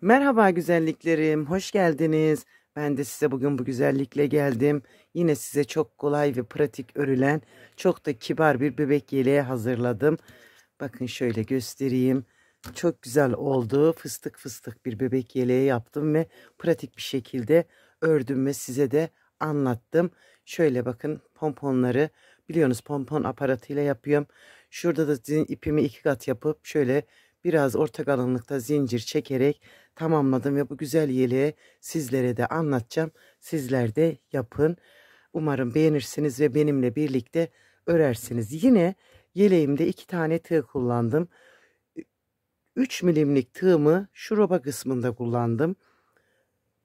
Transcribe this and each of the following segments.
Merhaba güzelliklerim, hoş geldiniz. Ben de size bugün bu güzellikle geldim. Yine size çok kolay ve pratik örülen, çok da kibar bir bebek yeleği hazırladım. Bakın şöyle göstereyim. Çok güzel oldu. Fıstık fıstık bir bebek yeleği yaptım ve pratik bir şekilde ördüm ve size de anlattım. Şöyle bakın pomponları biliyorsunuz pompon aparatıyla yapıyorum. Şurada da ipimi 2 kat yapıp şöyle biraz orta kalınlıkta zincir çekerek tamamladım ve bu güzel yeleği sizlere de anlatacağım. Sizler de yapın. Umarım beğenirsiniz ve benimle birlikte örersiniz. Yine yeleğimde 2 tane tığ kullandım. 3 milimlik tığımı şu roba kısmında kullandım.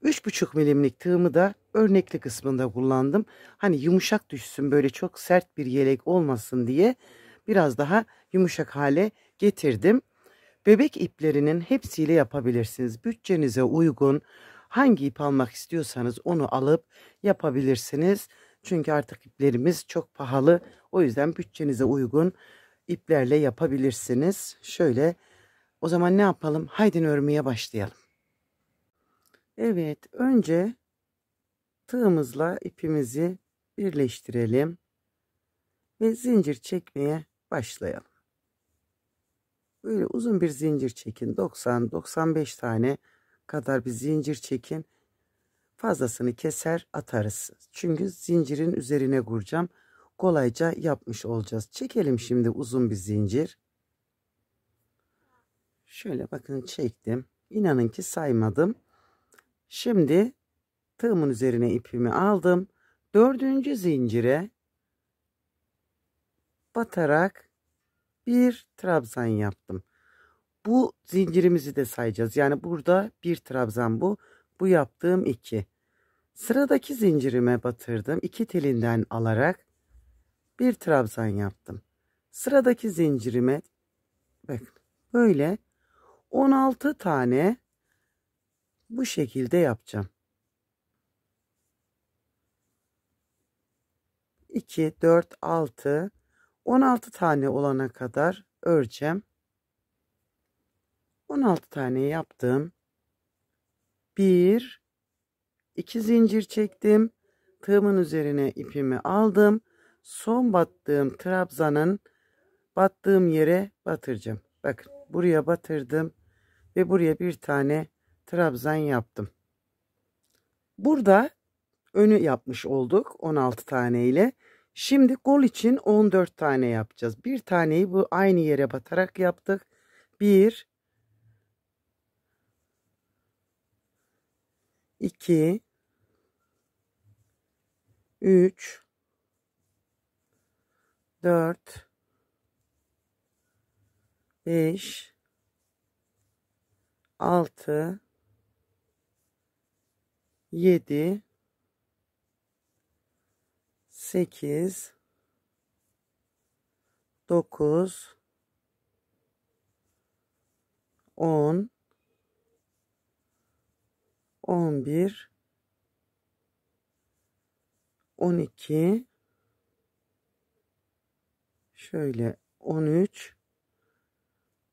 3,5 milimlik tığımı da örnekli kısmında kullandım. Hani yumuşak düşsün, böyle çok sert bir yelek olmasın diye biraz daha yumuşak hale getirdim. Bebek iplerinin hepsiyle yapabilirsiniz. Bütçenize uygun hangi ip almak istiyorsanız onu alıp yapabilirsiniz. Çünkü artık iplerimiz çok pahalı. O yüzden bütçenize uygun iplerle yapabilirsiniz. Şöyle o zaman ne yapalım? Haydi örmeye başlayalım. Evet, önce tığımızla ipimizi birleştirelim ve zincir çekmeye başlayalım. Böyle uzun bir zincir çekin. 90-95 tane kadar bir zincir çekin. Fazlasını keser atarız. Çünkü zincirin üzerine kuracağım. Kolayca yapmış olacağız. Çekelim şimdi uzun bir zincir. Şöyle bakın çektim. İnanın ki saymadım. Şimdi tığımın üzerine ipimi aldım. 4. zincire batarak bir trabzan yaptım. Bu zincirimizi de sayacağız. Yani burada bir trabzan bu. Bu yaptığım 2. Sıradaki zincirime batırdım. 2 telinden alarak bir trabzan yaptım. Sıradaki zincirime bakın böyle 16 tane bu şekilde yapacağım. 2, 4, 6, 16 tane olana kadar öreceğim. 16 tane yaptım. 1, 2 zincir çektim. Tığımın üzerine ipimi aldım. Son battığım trabzanın battığım yere batıracağım. Bakın buraya batırdım ve buraya bir tane trabzan yaptım. Burada önü yapmış olduk 16 tane ile. Şimdi kol için 14 tane yapacağız. Bir taneyi bu aynı yere batarak yaptık. 1, 2, 3, 4, 5, 6, 7, 8, 9, 10, 11, 12, şöyle 13,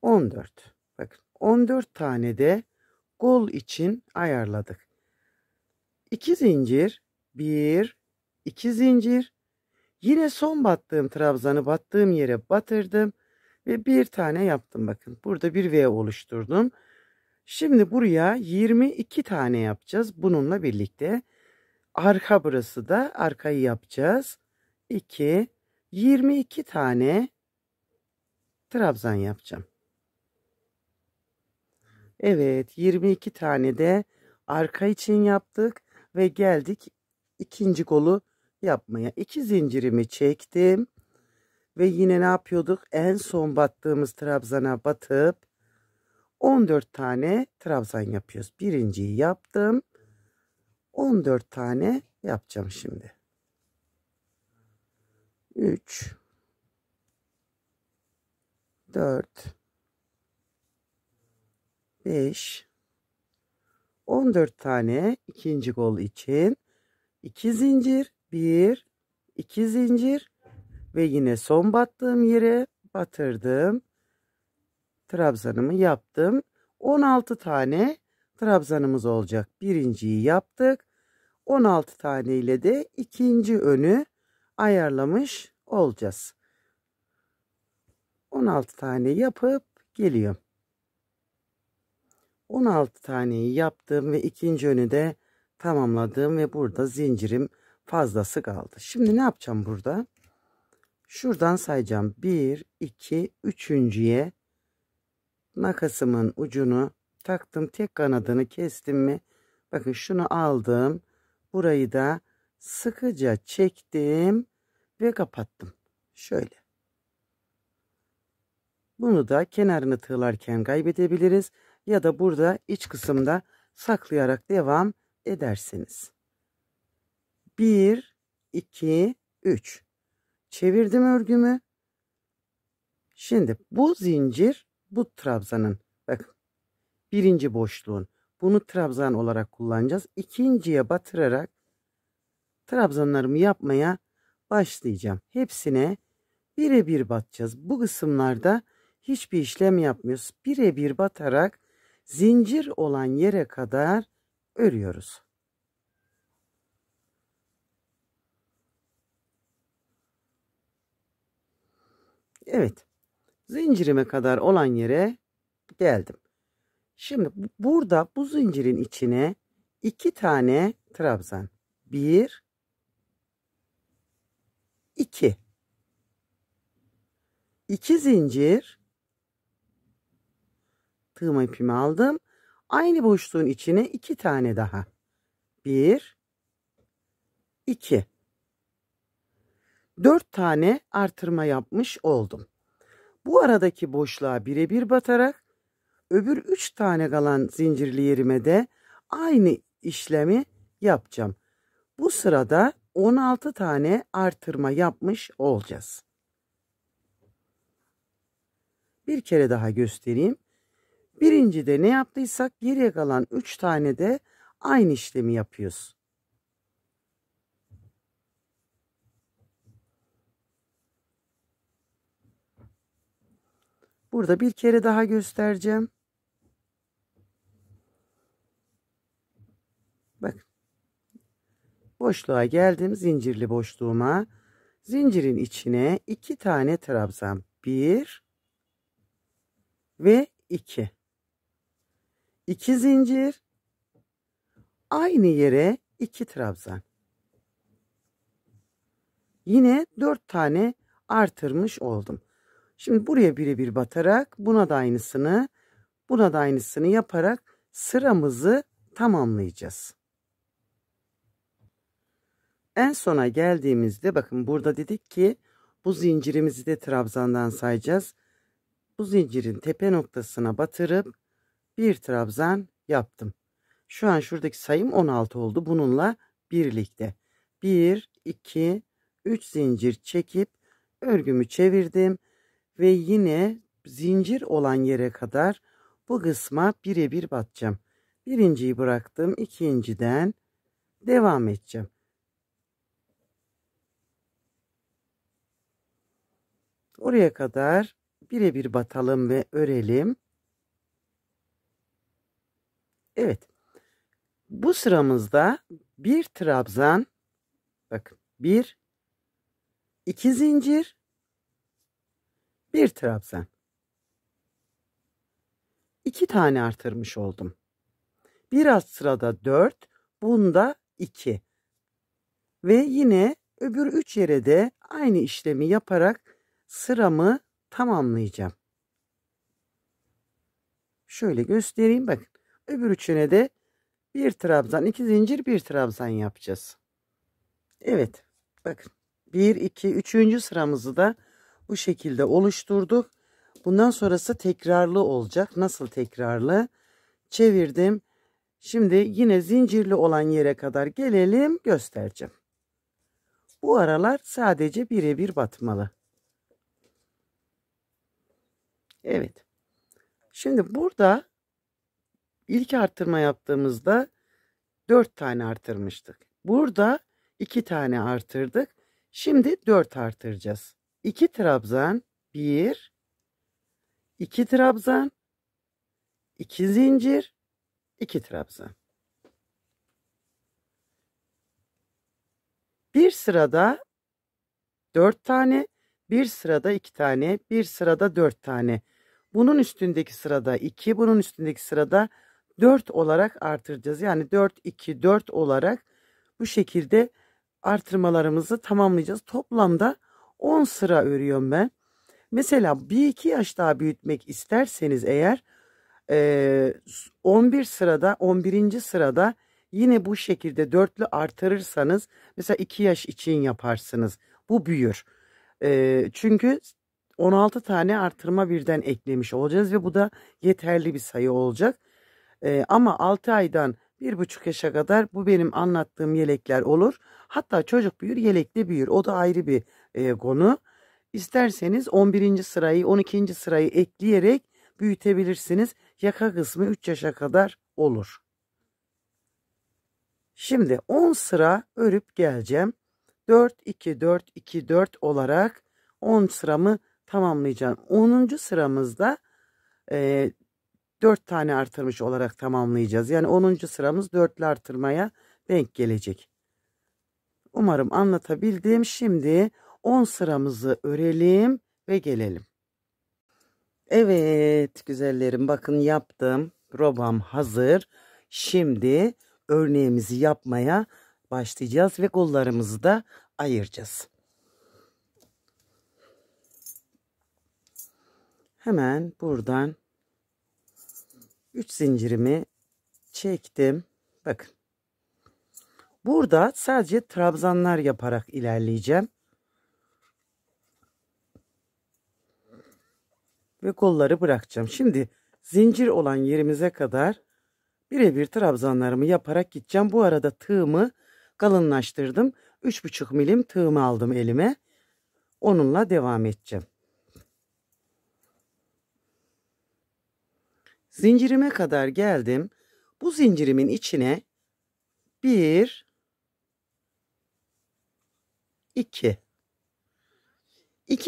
14. Bakın 14 tane de kol için ayarladık. 2 zincir, 1, 2 zincir. Yine son battığım trabzanı battığım yere batırdım ve bir tane yaptım. Bakın burada bir V oluşturdum. Şimdi buraya 22 tane yapacağız. Bununla birlikte arka, burası da arkayı yapacağız. 2, 22 tane trabzan yapacağım. Evet, 22 tane de arka için yaptık ve geldik ikinci kolu yapmaya. 2 zincirimi çektim ve yine ne yapıyorduk? En son battığımız trabzana batıp 14 tane trabzan yapıyoruz. Birinciyi yaptım. 14 tane yapacağım şimdi. 3, 4, 5, 14 tane ikinci kol için 2 zincir, 1, 2 zincir ve yine son battığım yere batırdım. Trabzanımı yaptım. 16 tane trabzanımız olacak. Birinciyi yaptık. 16 tane ile de ikinci önü ayarlamış olacağız. 16 tane yapıp geliyorum. 16 taneyi yaptım ve ikinci önü de tamamladım ve burada zincirim fazlası kaldı. Şimdi ne yapacağım burada? Şuradan sayacağım. 1, 2, üçüncüye makasımın ucunu taktım. Tek kanadını kestim mi? Bakın şunu aldım. Burayı da sıkıca çektim ve kapattım. Şöyle. Bunu da kenarını tığlarken kaybedebiliriz. Ya da burada iç kısımda saklayarak devam edersiniz. 1, 2, 3. Çevirdim örgümü. Şimdi bu zincir bu trabzanın. Bakın. Birinci boşluğun. Bunu trabzan olarak kullanacağız. İkinciye batırarak trabzanlarımı yapmaya başlayacağım. Hepsine birebir batacağız. Bu kısımlarda hiçbir işlem yapmıyoruz. Birebir batarak zincir olan yere kadar örüyoruz. Evet. Zincirime kadar olan yere geldim. Şimdi burada bu zincirin içine 2 tane trabzan. 1, 2. 2 zincir. Tığma ipimi aldım. Aynı boşluğun içine 2 tane daha. 1, 2. 4 tane artırma yapmış oldum. Bu aradaki boşluğa birebir batarak öbür 3 tane kalan zincirli yerime de aynı işlemi yapacağım. Bu sırada 16 tane artırma yapmış olacağız. Bir kere daha göstereyim. Birincide ne yaptıysak geriye kalan 3 tane de aynı işlemi yapıyoruz. Burada bir kere daha göstereceğim. Bak. Boşluğa geldim. Zincirli boşluğuma. Zincirin içine 2 tane trabzan. 1 ve 2. 2 zincir. Aynı yere 2 trabzan. Yine 4 tane artırmış oldum. Şimdi buraya birebir batarak buna da aynısını yaparak sıramızı tamamlayacağız. En sona geldiğimizde bakın burada dedik ki bu zincirimizi de trabzandan sayacağız. Bu zincirin tepe noktasına batırıp bir trabzan yaptım. Şu an şuradaki sayım 16 oldu. Bununla birlikte 1, 2, 3 zincir çekip örgümü çevirdim. Ve yine zincir olan yere kadar bu kısma birebir batacağım. Birinciyi bıraktım. İkinciden devam edeceğim. Oraya kadar birebir batalım ve örelim. Evet. Bu sıramızda bir trabzan, bakın 1, 2 zincir, bir trabzan. 2 tane artırmış oldum. Bir alt sırada 4, bunda 2. Ve yine öbür 3 yere de aynı işlemi yaparak sıramı tamamlayacağım. Şöyle göstereyim bakın. Öbür üçüne de bir trabzan, 2 zincir, bir trabzan yapacağız. Evet. Bakın. 1, 2, 3. sıramızı da bu şekilde oluşturduk. Bundan sonrası tekrarlı olacak. Nasıl tekrarlı? Çevirdim. Şimdi yine zincirli olan yere kadar gelelim, göstereceğim. Bu aralar sadece birebir batmalı. Evet. Şimdi burada ilk artırma yaptığımızda 4 tane artırmıştık. Burada 2 tane artırdık. Şimdi 4 artıracağız. 2 trabzan, 1, 2 trabzan, 2 zincir, 2 trabzan. Bir sırada 4 tane, bir sırada 2 tane, bir sırada 4 tane. Bunun üstündeki sırada 2, bunun üstündeki sırada 4 olarak artıracağız. Yani 4, 2, 4 olarak bu şekilde artırmalarımızı tamamlayacağız. Toplamda 10 sıra örüyorum ben. Mesela bir iki yaş daha büyütmek isterseniz eğer 11 sırada 11. sırada yine bu şekilde dörtlü artırırsanız mesela 2 yaş için yaparsınız. Bu büyür. Çünkü 16 tane artırma birden eklemiş olacağız ve bu da yeterli bir sayı olacak. Ama 6 aydan 1,5 yaşa kadar bu benim anlattığım yelekler olur. Hatta çocuk büyür, yelek de büyür. O da ayrı bir konu. İsterseniz 11. sırayı, 12. sırayı ekleyerek büyütebilirsiniz. Yaka kısmı 3 yaşa kadar olur. Şimdi 10 sıra örüp geleceğim. 4, 2, 4, 2, 4 olarak 10 sıramı tamamlayacağım. 10. sıramızda 4 tane artırmış olarak tamamlayacağız. Yani 10. sıramız dörtlü artırmaya denk gelecek. Umarım anlatabildim. Şimdi 10 sıramızı örelim ve gelelim. Evet güzellerim, bakın yaptım. Robam hazır. Şimdi örneğimizi yapmaya başlayacağız ve kollarımızı da ayıracağız. Hemen buradan 3 zincirimi çektim. Bakın. Burada sadece trabzanlar yaparak ilerleyeceğim. Ve kolları bırakacağım. Şimdi zincir olan yerimize kadar birebir trabzanlarımı yaparak gideceğim. Bu arada tığımı kalınlaştırdım. 3,5 milim tığımı aldım elime. Onunla devam edeceğim. Zincirime kadar geldim. Bu zincirimin içine 1, 2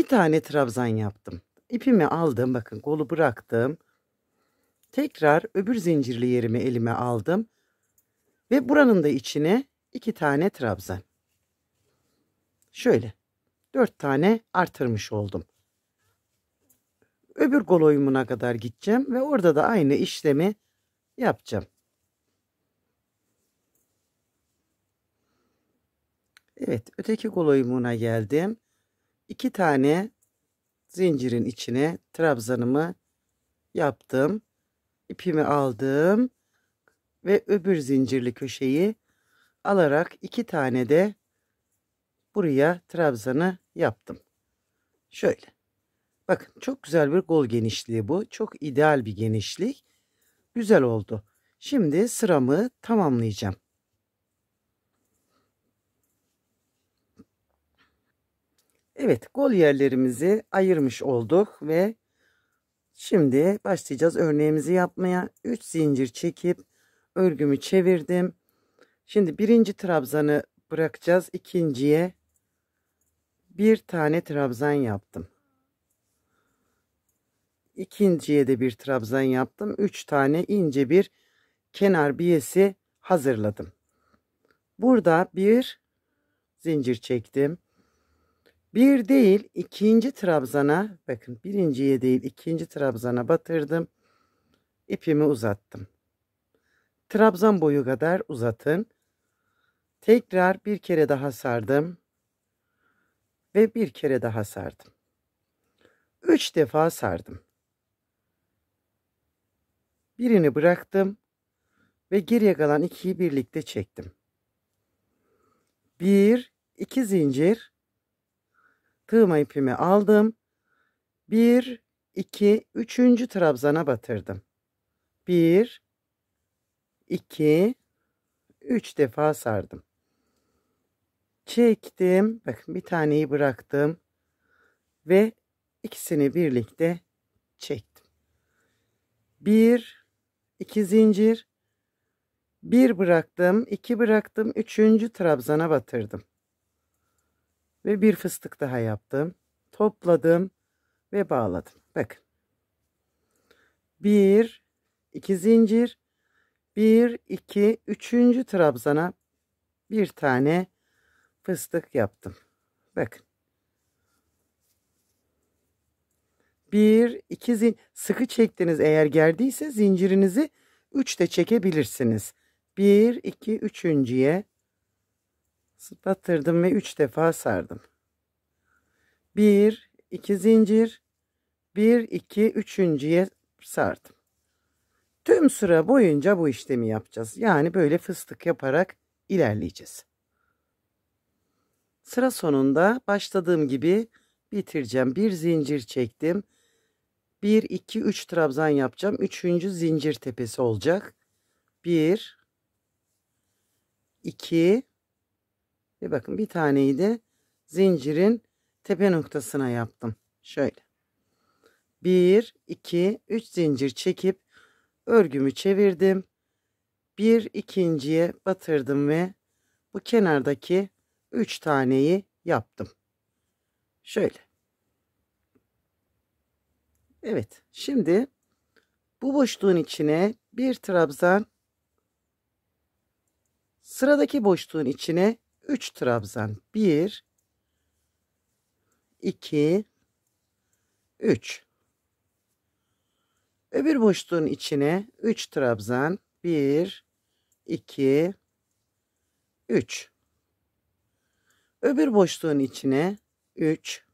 tane trabzan yaptım. İpimi aldım. Bakın kolu bıraktım. Tekrar öbür zincirli yerimi elime aldım. Ve buranın da içine 2 tane trabzan. Şöyle 4 tane artırmış oldum. Öbür kol oyumuna kadar gideceğim ve orada da aynı işlemi yapacağım. Evet, öteki kol oyumuna geldim. 2 tane zincirin içine trabzanımı yaptım. İpimi aldım ve öbür zincirli köşeyi alarak 2 tane de buraya trabzanı yaptım. Şöyle. Bakın çok güzel bir kol genişliği bu. Çok ideal bir genişlik. Güzel oldu. Şimdi sıramı tamamlayacağım. Evet, kol yerlerimizi ayırmış olduk ve şimdi başlayacağız örneğimizi yapmaya. 3 zincir çekip örgümü çevirdim. Şimdi birinci trabzanı bırakacağız. İkinciye bir tane trabzan yaptım. İkinciye de bir trabzan yaptım. 3 tane ince bir kenar biyesi hazırladım. Burada bir zincir çektim. Bir değil ikinci trabzana, bakın birinciye değil ikinci trabzana batırdım. İpimi uzattım. Trabzan boyu kadar uzatın. Tekrar bir kere daha sardım. Ve bir kere daha sardım. 3 defa sardım. Birini bıraktım. Ve geriye kalan 2'yi birlikte çektim. 1, 2 zincir. Tığıma ipimi aldım. 1, 2, 3. trabzana batırdım. 1, 2, 3 defa sardım. Çektim. Bakın bir taneyi bıraktım. Ve ikisini birlikte çektim. 1, 2 zincir. 1 bıraktım. 2 bıraktım. 3. trabzana batırdım. Ve bir fıstık daha yaptım. Topladım ve bağladım. Bakın. 1, 2 zincir. 1, 2, 3. trabzana bir tane fıstık yaptım. Bakın. 1, 2 sıkı çektiniz, eğer gerdiyse zincirinizi 3 de çekebilirsiniz. 1, 2, üçüncüye batırdım ve 3 defa sardım. 1, 2 zincir, 1, 2, üçüncüye sardım. Tüm sıra boyunca bu işlemi yapacağız. Yani böyle fıstık yaparak ilerleyeceğiz. Sıra sonunda başladığım gibi bitireceğim. Bir zincir çektim. 1, 2, 3 trabzan yapacağım. Üçüncü zincir tepesi olacak. 1, 2 ve bakın bir taneyi de zincirin tepe noktasına yaptım. Şöyle. 1, 2, 3 zincir çekip örgümü çevirdim. Bir ikinciye batırdım ve bu kenardaki 3 taneyi yaptım. Şöyle. Evet. Şimdi bu boşluğun içine bir trabzan, sıradaki boşluğun içine 3 trabzan. 1, 2, 3. Öbür boşluğun içine 3 trabzan. 1, 2, 3. Öbür boşluğun içine 3.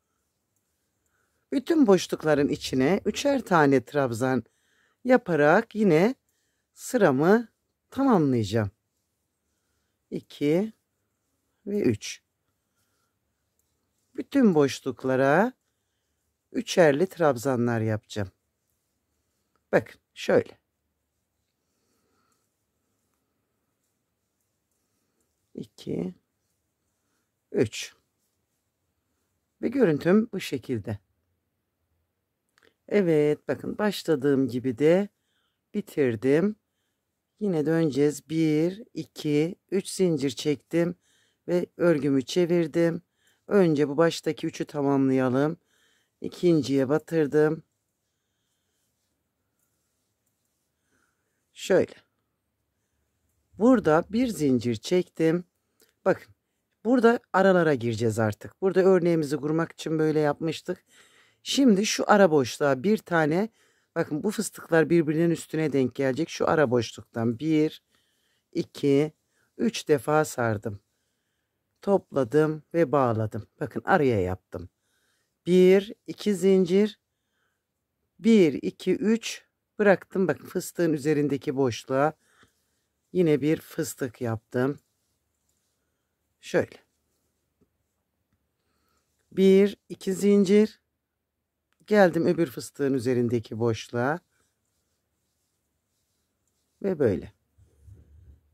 Bütün boşlukların içine 3'er tane trabzan yaparak yine sıramı tamamlayacağım. 2 ve 3. Bütün boşluklara 3'erli trabzanlar yapacağım. Bakın şöyle. 2, 3. Ve görüntüm bu şekilde. Evet, bakın başladığım gibi de bitirdim. Yine döneceğiz. 1, 2, 3 zincir çektim ve örgümü çevirdim. Önce bu baştaki 3'ü tamamlayalım. İkinciye batırdım. Şöyle. Burada bir zincir çektim. Bakın. Burada aralara gireceğiz artık. Burada örneğimizi kurmak için böyle yapmıştık. Şimdi şu ara boşluğa bir tane, bakın bu fıstıklar birbirinin üstüne denk gelecek. Şu ara boşluktan 1, 2, 3 defa sardım. Topladım ve bağladım. Bakın araya yaptım. 1, 2 zincir. 1, 2, 3 bıraktım. Bakın fıstığın üzerindeki boşluğa yine bir fıstık yaptım. Şöyle. 1, 2 zincir. Geldim öbür fıstığın üzerindeki boşluğa. Ve böyle.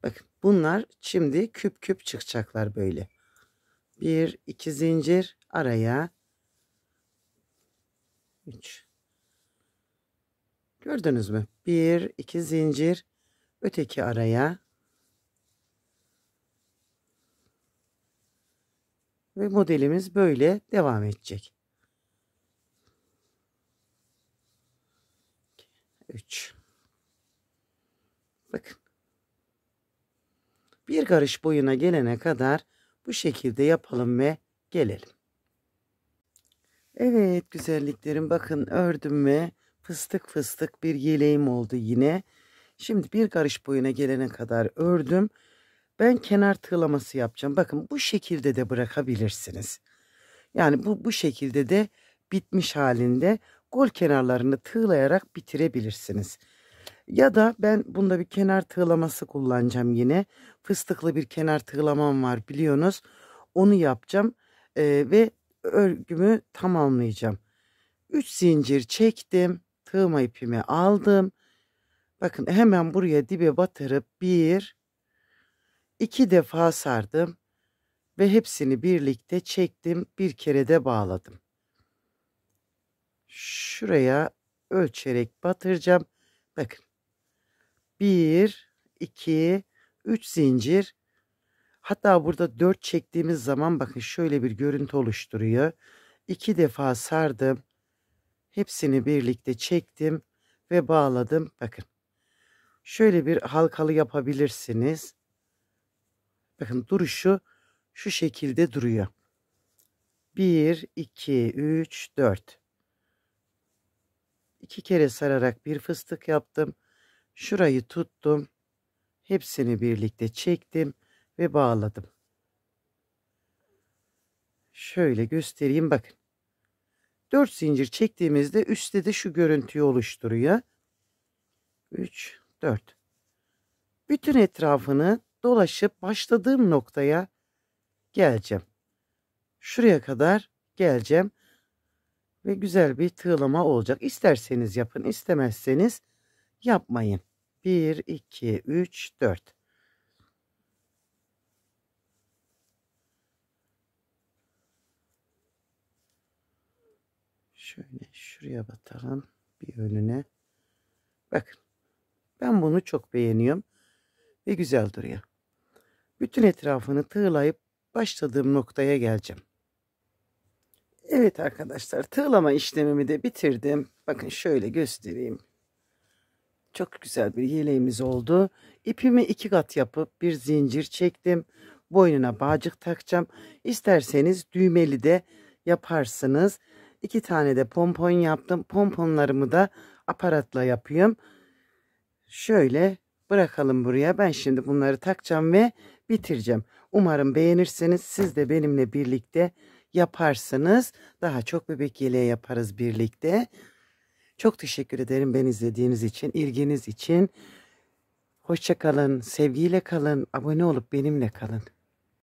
Bakın bunlar şimdi küp küp çıkacaklar böyle. 1, 2 zincir araya. 3. Gördünüz mü? 1, 2 zincir öteki araya. Ve modelimiz böyle devam edecek. 3. Bakın. Bir karış boyuna gelene kadar bu şekilde yapalım ve gelelim. Evet güzelliklerim, bakın ördüm ve fıstık fıstık bir yeleğim oldu yine. Şimdi bir karış boyuna gelene kadar ördüm. Ben kenar tığlaması yapacağım. Bakın bu şekilde de bırakabilirsiniz. Yani bu şekilde de bitmiş halinde gol kenarlarını tığlayarak bitirebilirsiniz. Ya da ben bunda bir kenar tığlaması kullanacağım yine. Fıstıklı bir kenar tığlamam var biliyorsunuz. Onu yapacağım ve örgümü tamamlayacağım. 3 zincir çektim. Tığma ipimi aldım. Bakın hemen buraya dibe batırıp 1, 2 defa sardım. Ve hepsini birlikte çektim. Bir kere de bağladım. Şuraya ölçerek batıracağım. Bakın. 1, 2, 3 zincir. Hatta burada 4 çektiğimiz zaman bakın şöyle bir görüntü oluşturuyor. 2 defa sardım. Hepsini birlikte çektim ve bağladım. Bakın. Şöyle bir halkalı yapabilirsiniz. Bakın duruşu şu şekilde duruyor. 1, 2, 3, 4. 2 kere sararak bir fıstık yaptım. Şurayı tuttum. Hepsini birlikte çektim ve bağladım. Şöyle göstereyim bakın. 4 zincir çektiğimizde üstte de şu görüntüyü oluşturuyor. 3, 4. Bütün etrafını dolaşıp başladığım noktaya geleceğim. Şuraya kadar geleceğim ve güzel bir tığlama olacak. İsterseniz yapın, istemezseniz yapmayın. 1, 2, 3, 4. Şöyle şuraya batalım bir önüne. Bakın ben bunu çok beğeniyorum ve güzel duruyor. Bütün etrafını tığlayıp başladığım noktaya geleceğim. Evet arkadaşlar, tığlama işlemimi de bitirdim. Bakın şöyle göstereyim. Çok güzel bir yeleğimiz oldu. İpimi 2 kat yapıp bir zincir çektim. Boynuna bağcık takacağım. İsterseniz düğmeli de yaparsınız. 2 tane de pompon yaptım. Pomponlarımı da aparatla yapıyorum. Şöyle bırakalım buraya. Ben şimdi bunları takacağım ve bitireceğim. Umarım beğenirsiniz. Siz de benimle birlikte yaparsınız. Daha çok bebek yeleği yaparız birlikte. Çok teşekkür ederim beni izlediğiniz için, ilginiz için. Hoşça kalın, sevgiyle kalın, abone olup benimle kalın.